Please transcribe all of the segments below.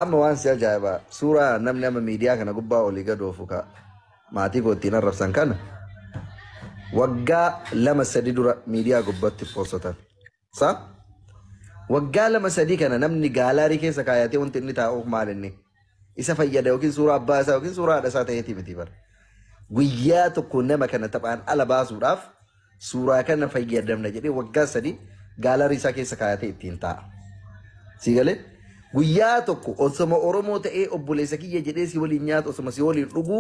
أما وانسى جايبا سورة نم ميديا كنا قبّا وليجا دوفوكا ما تيجو تينا رفسان كان وجا لما سديدورا ميديا قبّا تبوسطان صح وجا لما سدي كنا نمني جالاري كيسا كاياتي وانتني تاوك مالني إسا فيدا وكين سورة أباسا وكين سورة أدساته يتي بتيبر وياتو كنا ما كنا طبعا على باس وراف سورة كنا فيدا من جدي وجا سدي جالاري سا كيسا كاياتي تينتا سيغالي guyyaa tokko osoma Oromoo ta'ee obboleessa kiyya jedhee si waliin nyaatu osoma si waliin dhugu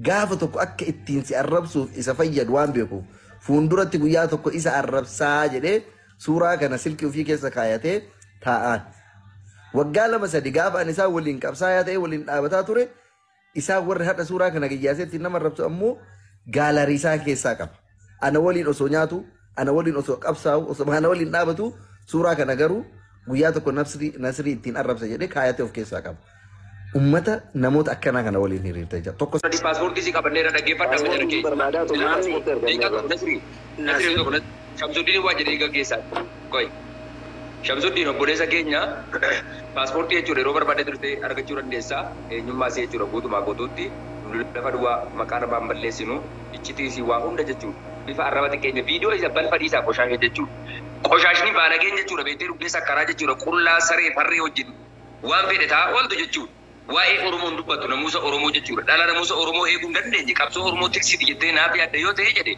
gaafa tokko akka ittiin si arrabsuuf isa fayyadu waan beeku fuulduratti guyyaa tokko isa arrabsaa jedhee suuraa kana silkii ofii keessa kaayatee taa'an waggaa lama sadi gaafa ani isaa waliin qabsaayaa ta'ee waliin dhaabataa ture isaa warri hadha suuraa kana giyyaaseetti nama arrabsu ammoo gaalarii isaa keessaa qaba ana waliin osoo nyaatu ana waliin osoo qabsaa'u osoo ana waliin dhaabatu suuraa kana garuu guyyaa tokko nasri ittiin arrabsa jedhee kaayatee of keessaa qaba. Ummata namoota akkanaa kana waliin hiriirtee jira. Tokko paaspoortii si qabanneera dhaggeeffadhaa jedhan kee. Shamsuddin waa jedhee gaggeessaa. Qoy. Shamsuddin obboleessa keenya paaspoortii jechuudha yeroo barbaadee turte argachuu dandeessaa. Eenyummaa isee jechuudha guutumaa guutuutti lafa duwwaa maqaa namaan balleessinu iccitiisi waa hunda jechuudha. Bifa arraba xiqqeenya viidiyoo isa balfa dhiisaa qoshaashee jechuudha. Qoshashni baanageen jechuudha beektee dhuggeessa karaa jechuudha qullaa saree farree wajjin waan fedhe ta'a wantu jechuudha. Waa'ee Oromoon dubbatu namuusa Oromoo jechuudha. Dhala namuusa Oromoo eeguu hin dandeenye qabsoo Oromoo tiksiti jettee naaf yaadda yoo ta'e jedhe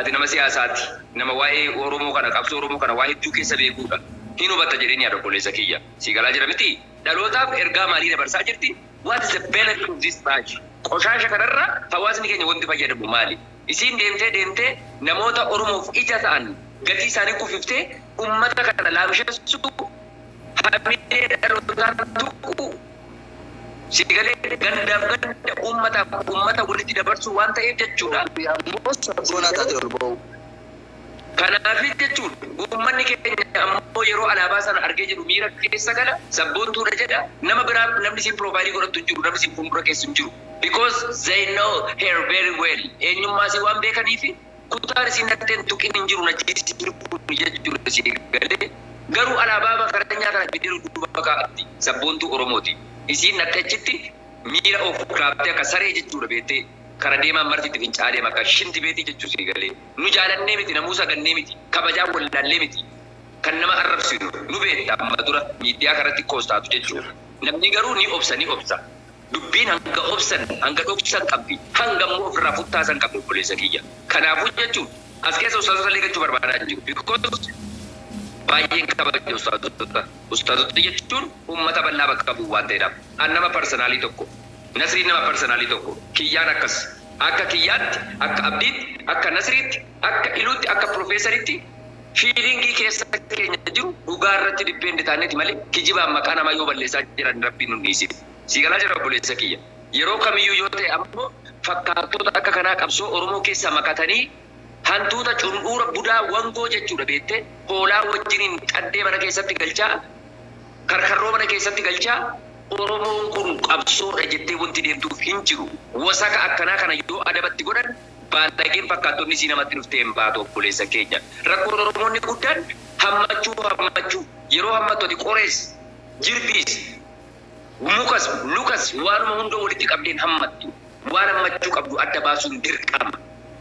ati nama siyaasaati. Nama waa'ee Oromoo kana qabsoo Oromoo kana waa hedduu keessa beekuudha. Hin hubatta jedheen yaada obboleessa kiyya. Si galaa jira miti. Dhalootaaf ergaa maalii dabarsaa jirti? What is the benefit of this match? Qoshasha kanarra hawaasni keenya wanti fayyadamu maali? Isiin deemtee namoota Oromoof ija ta'an gatii isaanii kufiftee ummata kana laamshessuu hamilee dhalootaan tuqu sigalee gandaaf ganda ummata walitti dabarsuu waan ta'eef jechuudha. Kanaaf jechuudha ummanni keenya ammoo yeroo alaabaa sana argee jiru miira keessa gala sabboontuudha jedha nama biraa namni siin piroofaayilii godhatu hin jiru namni siin fuuldura keessa hin jiru. Because they know her very well. Eenyummaa isii waan beekaniifi kutaan isin natteen tuqin hin jiru najjiisiin kun jechuudha si galee garuu alaabaa bakaranyaa kana bidiruu duuba kaa'atti sabboontuu Oromooti. Isiin nattechitti miira of kaaftee akka saree jechuudha beektee kara deemaan martitti fincaalee makka shinti beetii jechuudha si galee nu jaalannee miti namuusa gannee miti kabajaa wallaallee miti kan nama arrabsinu nu beekta amma dura miidiyaa kanatti koostaatu jechuudha. Namni garuu ni obsa. Dubbiin hanga obsan hanga dhoksan qabdi hanga immoo ofirraa futtaasan qabdi obboleessa kiyya. Kanaafuu jechuun as keessa ustaazota leegachuu barbaadaa jiru. Because baay'een kabaja ustaazota jechuun uummata bal'aa bakka bu'u waan ta'eedhaaf. An nama parsanaalii tokko Nasriin nama parsanaalii tokko kiyyaan akkas akka kiyyaatti akka abdiitti akka Nasriitti akka iluutti akka piroofeesariitti fiilingii keessa keenya jiru dhugaa irratti dippeende taaneeti malee kijibaan maqaa namaa yoo balleessaa jiran rabbiin nu dhiisif. Sigalaa jira obboleessa kiyya. Yeroo kamiyyuu yoo ta'e ammoo fakkaattoota akka kanaa qabsoo Oromoo keessa makatanii hantuuta cunquura budaa wangoo jechuudha beektee hoolaa wajjiniin qaddee mana keessatti galchaa karkarroo mana keessatti galchaa Oromoon kun qabsoodha jettee wanti deemtuuf hin jiru. Wasaka akkanaa kana yoo adabatti godhan baallageen fakkaattonni isii namatti dhuftee hin baatu obboleessa keenya. Rakkoon Oromoonni guddaan hammachuu yeroo hammattu ati qorees jirbiis Lukas waanuma hunda walitti qabdeen hammattu waan hammachuu qabdu adda baasuun dirqama.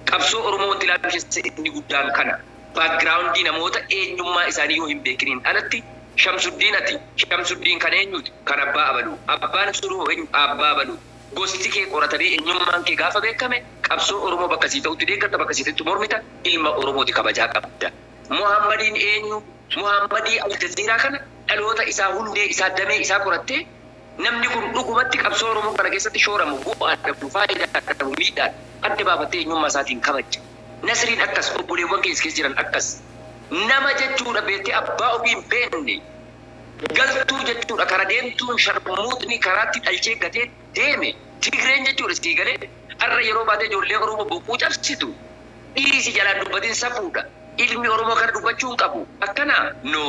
Qabsoo Oromoo wanti laamshesse inni guddaan kana baakgiraawundii namoota eenyummaa isaanii yoo hin beekiniin alatti Shamsuddin kan eenyuti kan abbaa abaluu abbaan suruu abbaa abaluu gosti kee qoratanii eenyummaan kee gaafa beekame qabsoo Oromoo bakka sii ta'utti deeggarta bakka sii ta'utti mormita ilma Oromooti kabajaa qabda. Muhammadiin eenyu Muhammadii Aljaziiraa kana dhaloota isaa hundee isaa damee isaa qorattee namni kun dhugumatti qabsoo Oromoo kana keessatti shooramu bu'aa dhabu faayidaa dhabu miidhaan adda baafattee eenyummaa isaatiin kabaja. Nasriin akkas obboleewwan keessa jiran akkas nama jechuudha beektee abbaa ofii hin beekne galtuu jechuudha kara deemtuun sharmuutni karaatti dhalchee gatee deeme Tigreen jechuudha sii galee har'a yeroo baatee ijoollee Oromoo boquu cabsitu dhiisi jalaan dubbatiin safuudha ilmi Oromoo kana dubbachuu hin qabu akkana no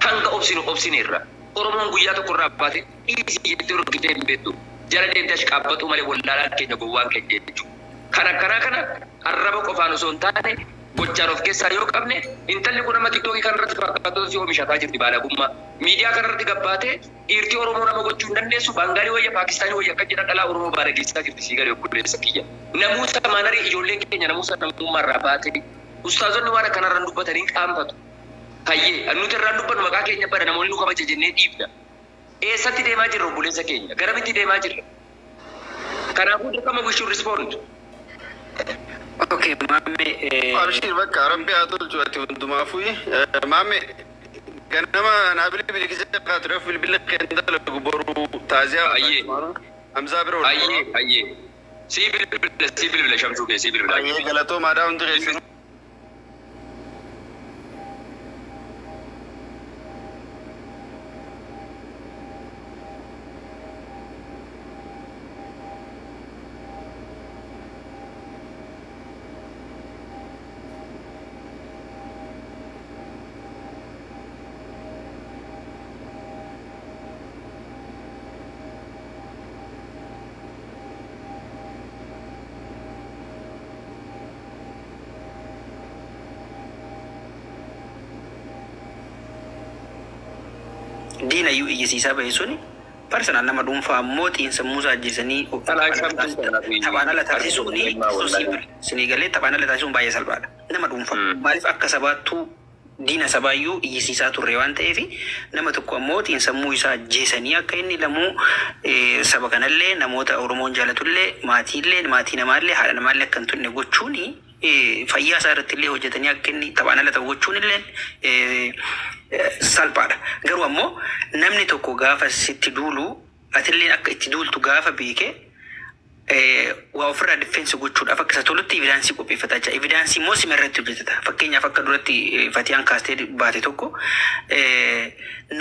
hanga obsineerra. Oromoon guyyaa tokko irraa baate dhiisii jettee rukutee hin beektu. Jala deemtee ashqaabbatu malee wallaalaan keenya gowwaan keenya jechuudha. Kana arraba qofaan osoo hin taane gochaan of keessaa yoo qabne intalli kun amma TikTokii kanarratti fakkaatota si oomishataa jirti baadagummaa. Miidiyaa kanarratti gabbaatee dhiirtii Oromoo nama gochuu hin dandeessu Baangaalii wayya Paakistaanii wayya akka jedha dhalaa Oromoo baadageessaa jirti sii galee obboleessa kiyya. Namuusa maanarii ijoolleen keenya namuusa namummaarraa baatee ustaazonni waan akkanarraan dubbatanii qaanfatu. Hayyee nuti irraan dubbannu maqaa keenya bada namoonni nu kabaja jennee dhiibna. Eessatti deemaa jirra obboleessa keenya? Garamitti deemaa jirra? Kanaafuu dirqama we should respond. Okay, maame. Abshir bakka Rabbi atul juati unduma fui. Maame ganama nabili bilikisa qatra fil bilak kendal guboru tazia. Ayye. Hamza bro. Ayye. Sibil shamsu ke sibil. Ayye galato mada undu gesi. Dina yu ijisiisa bahe suni personal nama dhuunfaa mootiin sammuu ajjeesanii taphaan ala taasisuuni sinii galee taphaan ala taasisuun baay'ee salphaadha. Nama dhuunfaa maaliif akka sabaattuu diina sabaayyuu ijisiisaa turre waan ta'eef nama tokko mootiin sammuu isaa ajjeesanii akka inni lamuu saba kanallee namoota Oromoon jaalatullee maatii namaallee haadha namaallee akka hin tunne gochuuni fayyaa isaa irratti illee hojjetanii akka inni taphaan ala ta'u gochuun illee salphaadha. Garuu ammoo namni tokko gaafa sitti duulu atilleen akka itti duultu gaafa beeke waa ofirraa difeensi gochuudhaaf akka isa tolutti evidaansii qopheeffataa jira. Evidaansii immoo sima irratti hojjetata. Fakkeenyaaf akka duratti Fatiyaan kaastee baate tokko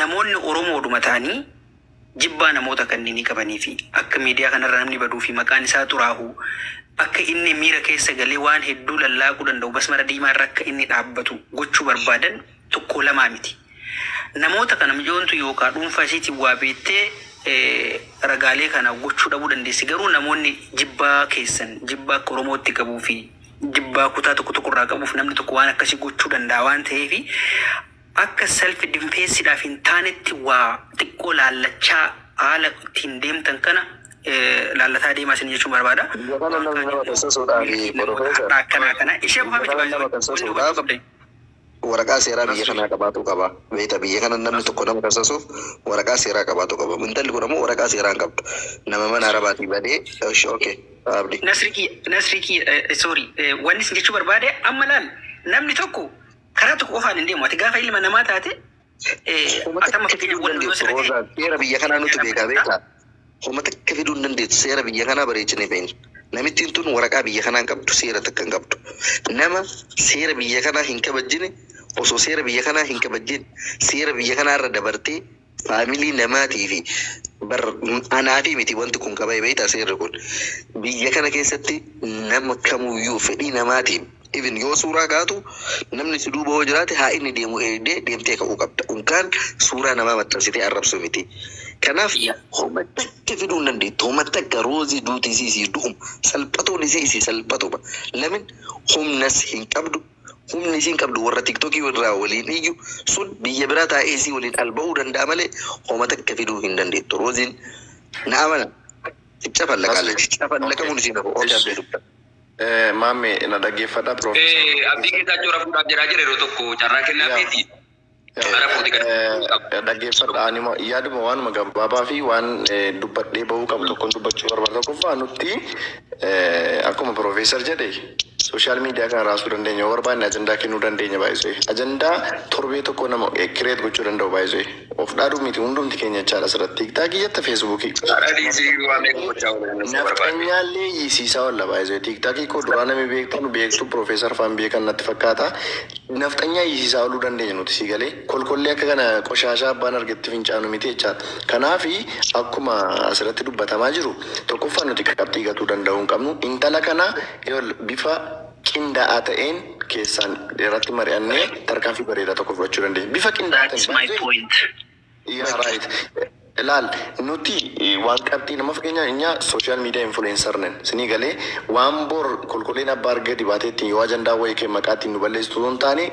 namoonni Oromoodhuma ta'anii jibbaa namoota kanneenii qabanii fi akka miidiyaa kanarra namni baduu fi maqaan isaa xuraa'u akka inni miira keessa galee waan hedduu lallaaquu danda'u basmara diimaa irra akka inni dhaabbatu gochuu barbaadan tokko lamaa miti. Namoota kana mijoontu yookaan dhuunfaa isiitiin waa beektee ragaalee kana gochuu dhabuu dandeessi. Garuu namoonni jibbaa keessan jibbaa akka Oromootti qabuu fi jibbaa kutaa tokko tokkorraa qabuuf namni tokko waan akkasii gochuu danda'a waan ta'eef akka self defensiidhaaf hin taanetti waa xiqqoo laallachaa haala ittiin deemtan kana laallataa deemaa isin jechuun barbaada. Kana ishee bu'aa miti baay'ee. Waraqaa seeraa biyya kanaa qabaatu qaba. Beeta biyya kana namni tokko nama taasisuuf waraqaa seeraa qabaatu qaba. Intalli kun ammoo waraqaa seeraa hin qabdu. Nama mana arabaatii badee okay. Abdi. Nasriki sorry wanni isin jechuu barbaade amma laal namni tokko karaa tokko qofaan hin deemu. Ati gaafa ilma namaa taate atama fakkeenya wal dhiyoo sirra seera biyya kanaa nuti beekaa. Homa takka fiduu hin dandeessu seera biyya kanaa bareechinee beekna. Namittiin tun waraqaa biyya kanaa hin qabdu seera takka hin qabdu. Nama seera biyya kanaa hin kabajjine osoo seera biyya kanaa hin kabajjine seera biyya kanaa irra dabartee faamilii namaatii fi anaatii miti wanti kun qaba beektaa seerri kun biyya kana keessatti nama kamuyyuu fedhii namaatiin even yoo suuraa kaatu namni si duuba hoo jiraate haa inni deemu deemtee ka'uu qabda. Unkaan suuraa namaa maxxansitee arrabsu miti. Kanaaf homa takka fiduu hin dandeettu. Homa takka roozii duuti isii du'um salphatoon isii salphatuma. Lamin humnas hin qabdu. Humni isiin qabdu warra TikTokii irraa waliin iyyu sun biyya biraa taa'ee isii waliin alba'uu danda'a malee homa takka fiduu hin dandeettu. Rooziin na amana. Cafallaqamuun isiin dhabu. Maame na dhaggeeffadha Profeesar. Abdii Geetaachoo rafuudhaaf jiraa jira yeroo tokko carraa kennaafeeti. Dhaggeeffadha anima yaaduma waanuma gabaabaa fi waan dubbadhee bahuu qabu tokkoon dubbachuu barbaada. Tokkoffaa nutti akkuma Profeesar jedhe sooshaal miidiyaa kana raasuu dandeenya yoo barbaanne ajandaa kennuu dandeenya baay'isee. Ajandaa torbee tokko nama kireet gochuu danda'u baay'isee. Of dhaaduu miti hundumti keenya jechaadha asirratti. Tiiktaakii jetta Feesbuukii. Nafxanyaallee yiisiisaa walla baay'isee. Tiiktaakii koo duraa namni beektu Profeesar faan beekan natti fakkaata. Nafxanyaa yiisiisaa oluu dandeenya nuti sii galee. Kolkollee akka kana qoshaashaa abbaan argetti fincaanu miti jechaadha. Kanaafi akkuma asirratti dubbatamaa jiru tokkoffaa nuti qabxii gatuu danda'uu hin qabnu. Intala kana bifa qindaa'aa ta'een keessaan irratti mari'annee tarkaanfii bareedaa tokko fudhachuu dandeenya. Bifa qindaa'aa ta'een. That's my point. Yeah, right. laal nuti waan qabxii nama fakkeenya inya social media influencer nen sini galee waan bor kolkoleen abbaa argee dibaateetti yoo ajandaa wayii kee maqaatti nu balleessitu hin taane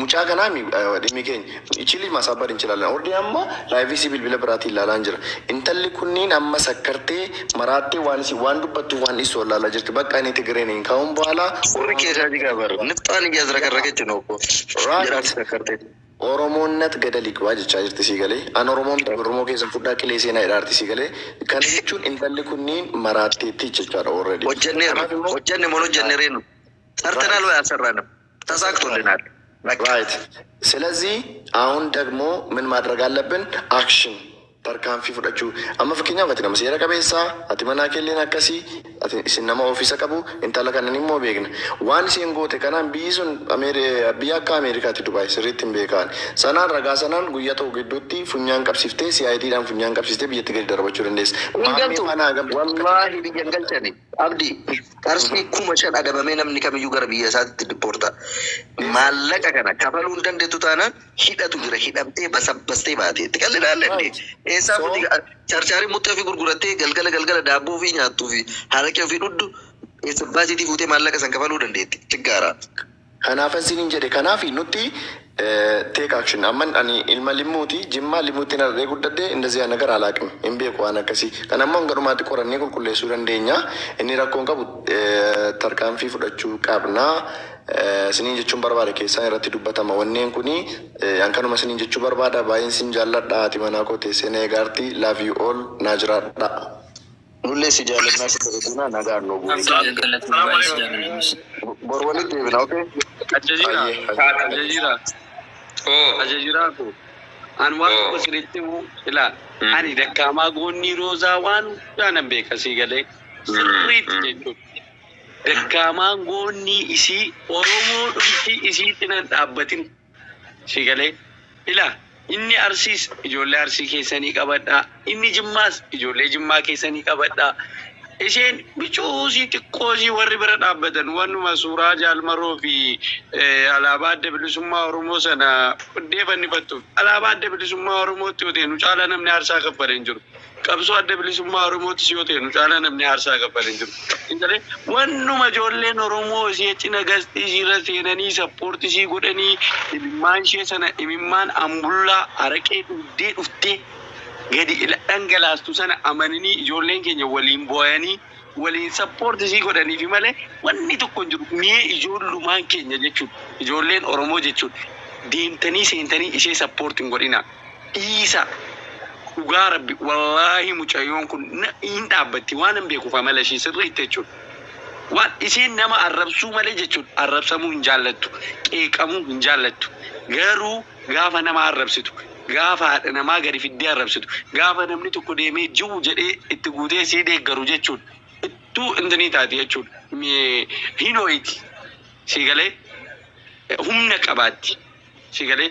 mucaa kanaami dhimmi keenya ichili masabbar hin cilalan ordi amma laayivii si bilbila biraatii ilaalaan jira intalli kunniin amma sakkartee maraattee waan dubbattu waan isoo ilaalaa jirti bakka inni Tigreen hin kaa'uun baala warri keessaa jigaa bara nixxaan iyyaas rakarraketti nooko jiraatti sakkartee Oromoonnat gadalik wajjichaa jirti si galee an Oromoo keessa fudhaa qilee seenaa idhaarti si galee kan jechuun intalli kunniin maraatteetti jechaadha already hojjenne moon hojjenne reenu sartanal way asarraana ተሳክቶልናል right ስለዚህ አሁን ደግሞ ምን ማድረግ አለብን አክሽን tarkaanfii fudhachuu amma fakkeenyaaf ati nama seera qabeessa ati manaa keelleen akkasii ati isin nama ofiisa qabu intala kanan immoo beekna waan isheen goote kanaan biyyi sun biyya akka Ameerikaatti Dubaay sirriitti hin beekan sanaan ragaa sanaan guyyaa ta'u gidduutti funyaan qabsiftee CIDdhaan funyaan qabsiftee biyyatti gadi darbachuu dandeessa. Wallaahi biyyan galchani abdii qarshii 5,000 adabamee namni kamiyyuu gara biyya isaatti dipoorta maallaqa kana kafaluu hin dandeettu taanaan hidhatu jira hidhamtee basabbastee baatee itti qalliidhaallee Esa pun cari-cari muter fi gurgurate galgala daabboo fi nyaattuu fi haraqee fi dhudhu baasitii fuutee maallaqa san kafaluu dandeetti tiggaara. Kanaaf asiniin jedhe kanaaf nuti take action amman ani ilma limuuti jimmaa limuutti narree guddadde እንደዚህ ያ ነገር አላቅም እምቢ ቆዋና ከሲ ከናማ እንገሩማት ቆረኔ ቁልቁሌሱ ደንደኛ እኒ rakkoon qabu tarkaanfii fudhachuu qabna sinin jechuun barbaada keessan irratti dubbatama wanneen kuni ankanuma sinin jechuu barbaada baay'een sin jaalladha ati manaa koo teessee na eegaarti love you all naa jiraadha nulle si jaalladha sibiidina nagaan no bor walitti deebina okay ajajira ko an waan ko sirriitti mu ila ani dakkamaa goonni roozaa waan daanan beekasii galee sirriitti jechuudha dakkamaan goonni isii Oromoo dhumti isii tinan dhaabbatin si galee ila inni arsiis ijoollee arsii keessanii qabadhaa inni jimmaas ijoollee jimmaa keessanii qabadhaa isheen bichuusii xiqqoosii warri bira dhaabbatan wannuma suuraa jaalmaroo fi alaabaa adda bilisummaa Oromoo sana deebannifattuuf alaabaa adda bilisummaa Oromootti yoo ta'e nu caalaa namni aarsaa kaffalee hin jiru qabsoo adda bilisummaa Oromoottis yoo ta'e nu caalaa namni aarsaa kaffalee hin jiru intalee wannuma ijoolleen Oromoo isii cina gastii isiirra seenanii sappoortii isii godhanii imimmaan ishee sana imimmaan ambullaa araqee dhuftee gadi ila dhangalaastu sana amananii ijoolleen keenya waliin booyanii waliin sappoortii isii godhanii fi malee wanni tokko hin jiru mee ijoollumaan keenya jechuudha ijoolleen Oromoo jechuudha deemtanii seentanii ishee sappoortiin godhina dhiisa dhugaa rabbi wallaahi mucayyoon kun hin dhaabbatti waan hin beekuuf amala ishee sirriitti jechuudha waan isheen nama arrabsuu malee jechuudha arrabsamuu hin jaallattu qeeqamuu hin jaallattu garuu gaafa nama arrabsitu gaafa haadha namaa gadi fiddee arrabsitu gaafa namni tokko deemee jiru jedhee itti guutee sii deeggaru jechuudha ittuu intanii taati jechuudha hinooyti siigalee humna qabaatti siigalee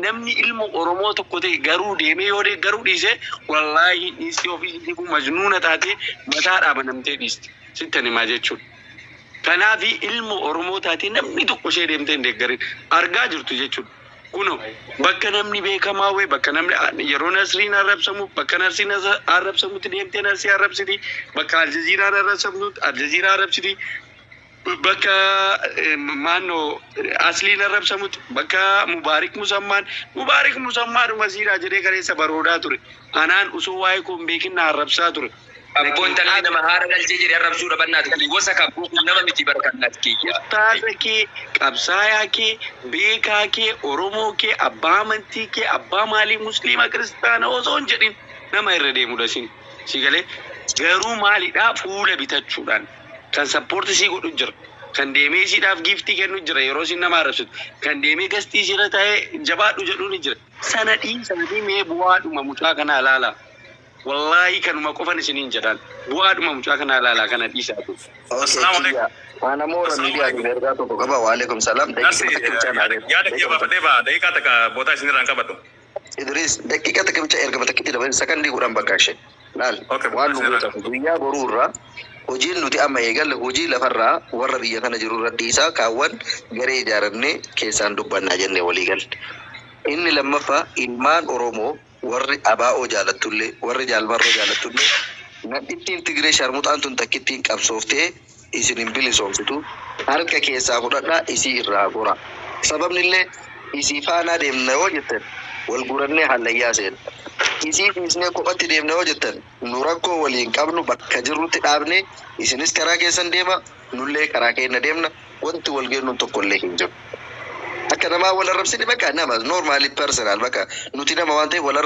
namni ilma Oromoo tokko ta'e garuu deemee yoo deeggaruu dhiise wallaahi dhiisii ofiisiitii kun majnuuna taatee mataa dhaabanamtee dhiisti sittan himaa jechuudha kanaaf ilma Oromoo taatee namni tokko ishee deemtee hin deeggarin argaa jirtu jechuudha kuno bakka namni beekamaa wee bakka namni yeroo Nasriin arrabsamu bakka Nasriin arrabsamutti deemtee Nasrii arrabsiti bakka Aljaziiraan arrabsiti bakka maannoo Asliin arrabsamutti bakka Mubaarik Musammaan Masiiraa jedhee gareessa baroodaa ture anaan usoo waa'ee kun beekinna arrabsaa ture Abboon tallee nama haara galchee jedhee arrabsuudha bannaati gosa kabboo kun nama miti barkannaati kiyya. Ustaaza kee, qabsaayaa kee, beekaa kee, Oromoo kee, abbaa amantii kee, abbaa maalii musliima kiristaana osoo hin jedhin nama irra deemudha si galee garuu maalidhaa fuula bitachuudhaan kan sappoortii sii godhu jira kan deemee isiidhaaf giiftii kennu jira yeroo isin nama arrabsitu kan deemee gastii isiirra taa'ee jabaadhu jedhuun jira sanadii mee bu'aadhuma mucaa kanaa ilaala. Wallahi kanuma qofan isiniin jedhan bu'aadhuma mucaa kana ilaalaa kana dhiisaatu. Assalamu alaykum. Ana moora miidiyaa ergaa tokko qaba. Wa alaykum salaam. Yaada kiyya baafadhee baa daqiiqaa takka bootaa isinirraan qabadhu. Idris daqiiqaa takka bicha erga takkitti dabalin sakandii kudhan bakka ishee. Laal waan nu goota guyyaa boruurraa hojiin nuti amma eegalle hojii lafarraa warra biyya kana jiru irra dhiisaa kaawwan garee ijaarannee keessaan dubbannaa jennee walii galle. Inni lammaffaa ilmaan Oromoo warri abaa'oo jaalatullee warri jaalmarroo jaalatullee nadhittiin Tigree sharmuxaan tun takkittiin qabsooftee isin hin bilisoomsitu harka keessaa fudhadhaa isii irraa gora. Sababnillee isii faanaa deemna yoo jettan wal gurannee hallayyaa seena. Isii dhiisnee kophatti deemna yoo jettan nu rakkoo waliin qabnu bakka jirrutti dhaabne isinis karaa keessan deema nullee karaa keenya deemna wanti wal geennuun tokkollee hin jiru. Akka namaa wal arrabsine bakka nama normaali personal bakka nuti nama waan ta'eef wal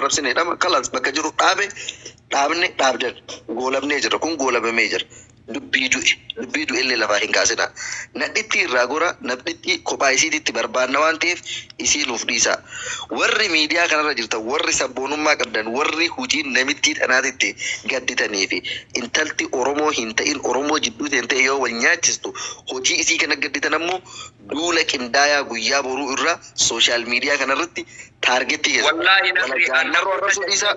arrabsine dhama kalas bakka jiru dhaabne dhaabdan goolamnee jira kun goolamamee jira. Dubbii du'e illee lafaa hin kaasina. Nadhitti irraa gora nadhitti kophaa isiititti barbaanna waan ta'eef isii nuuf dhiisa. Warri miidiyaa kanarra jirtan warri sabboonummaa qabdan warri hojiin namittii dhanaatitti gadditanii fi intalti Oromoo hin ta'in Oromoo jidduu ta'e yoo wal nyaachistu hojii isii kana gadditan ammoo duula qindaayaa guyyaa boruu irraa sooshaal miidiyaa kanarratti taargetti keessa. Wallaahi namarroo arrabsuu dhiisa.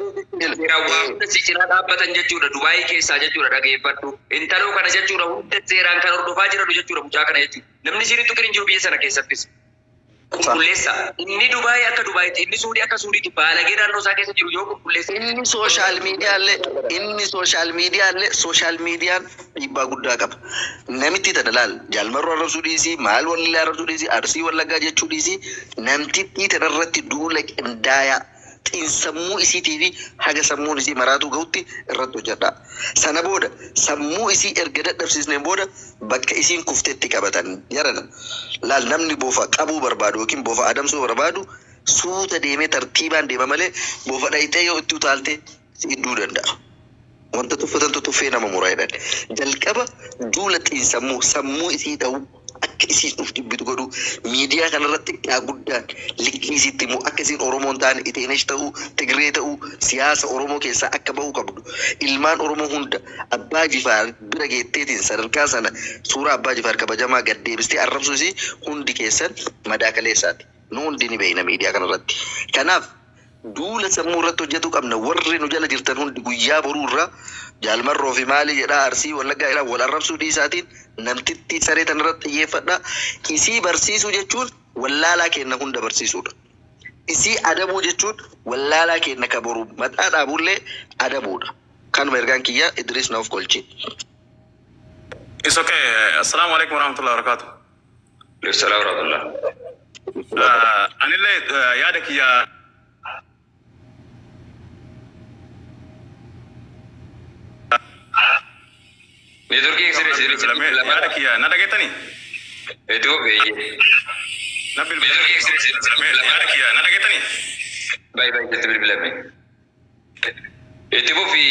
Waa si cinaa dhaabbatan jechuudha Dubaayii keessaa jechuudha dhageeffadhu. Intaloo kana jechuudha hunda seeraan kan hordofaa jiran jechuudha mucaa kana jechuudha. Namni sirriitu kan hin jiru biyya sana keessattis. Qulqulleessa. Inni Dubaayii akka Dubaayiitti inni Suudii akka Suudiitti baalagee naannoo isaa keessa jiru yoo qulqulleessa. Inni sooshaal miidiyaan dhiibbaa guddaa qaba. Namitti tana laal jaalmarroo arrabsuu dhiisii maal walillee arrabsuu dhiisii arsii wallaggaa jechuu dhiisii namtitti tanarratti duula qindaayaa xiinsammuu isiitii fi haga sammuun isii maraatuu ga'utti irratti hojjedha. Sana booda sammuu isii erga dadhabsiisneen booda bakka isiin kuftetti qabatan jarana. Laal namni boofa qabuu barbaadu yookiin boofa adamsuu barbaadu suuta deemee tartiibaan deema malee boofa dhayitee yoo itti utaalte idduu danda'a. Wanta tuffatantu tuffee nama muraa jedhan. Jalqaba duula xiinsammuu sammuu isii dha'u akka isiin uf dibbitu godhu miidiyaa kanarratti xiqqaa guddaan likkii isiitti immoo akka isiin Oromoon ta'an Iteenesh ta'uu Tigree ta'uu siyaasa Oromoo keessaa akka bahuu qabdu. Ilmaan Oromoo hunda Abbaa Jifaar bira geetteetiin sadarkaa sana suuraa Abbaa Jifaar kabajamaa gad deebistee arrabsuu isii hundi keessan madaakaleessaati. Nu hundi ni beekna miidiyaa kanarratti. Kanaaf duula sammuu irratti hojjetu qabna warri nu jala jirtan hundi guyyaa boruu irraa jaalmarroo fi maalii jedhaa arsii wallaggaa jedhaa wal arrabsuu dhiisaatiin namtitti saree tanarratti xiyyeeffadha. Isii barsiisuu jechuun wallaalaa kenna hunda barsiisuudha. Isii adabuu jechuun wallaalaa kenna ka boru mataa dhaabuullee adabuudha. Kanuma ergaan kiyya Idris naaf golchi. It's okay. Assalamu alaikum warahmatullahi wabarakatuh. Assalamu warahmatullahi. Anillee yaada kiyya Networking yaada kiyya na dhageettanii? Itu beye. Na bilbila yaada kiyya na dhageettanii? Baik itu bilbilame. Itu fi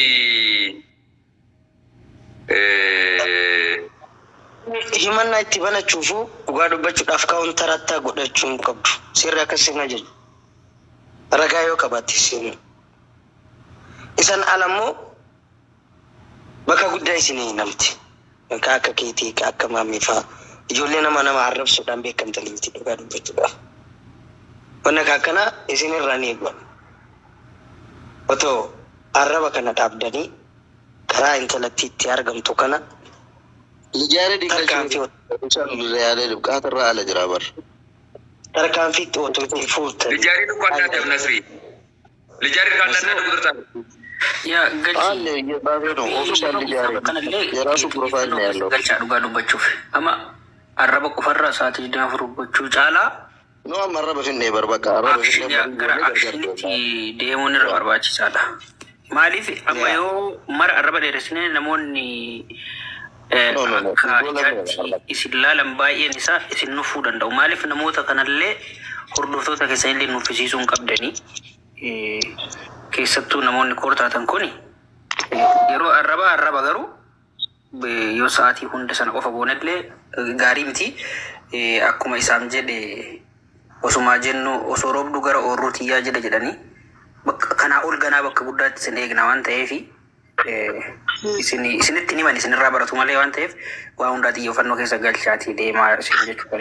himannaa itti banachuufu dhugaa dubbachuudhaaf kaawuntarattaa godhachuun qabdu. Sirri akkasina jedhu. Ragaa yoo qabaatti sirri. Isan alammoo bakka guddaa isinii namti. Bakka akka keetii akka maamifaa ijoollee nama arrabsuudhaan beekamtanii miti dhugaa dubbachuudhaaf. Wanna akkana isinirraa ni eegwan. Otoo arraba kana dhaabdanii karaa intalatti itti argamtu kana Lijaare dhibqaatarraa ala jira bar. tarkaanfiitti otoo itti fuutte. Lijaari tu kuat ada Nasri. Lijaari kan ada gudurta. Yaa Haalli baafee no ofiishaan lijaare yeraasu profaayil ni yaallo. galchaa dhugaa dubbachuuf ama arraba qofarraa sa'aatii 24 gochuu caalaa No amma arraba finnee bar bakka arraba finnee gara akshinitti deemuun irra barbaachisaadha. Maaliif amma yoo mara arraba dheeressinee namoonni akka ijaatti isin laalan baay'een isaa isin nufuu danda'u. Maaliif namoota kanallee hordoftoota keessanillee nuffisiisuun qabdanii keessattuu namoonni koortaatan kuni yeroo arraba garuu yoo sa'aatii hunda sana qofa boonellee gaarii miti. Akkuma isaan jedhe osuma jennu osoo roobdu gara oorruutiyyaa jedhanii bakka kanaa ol ganaa bakka guddaatti isin eegna waan ta'eef isinitti niman isinirraa baratu malee waan ta'eef waa hundaa xiyyeeffannoo keessa galchaatii deemaa isin jechuudha.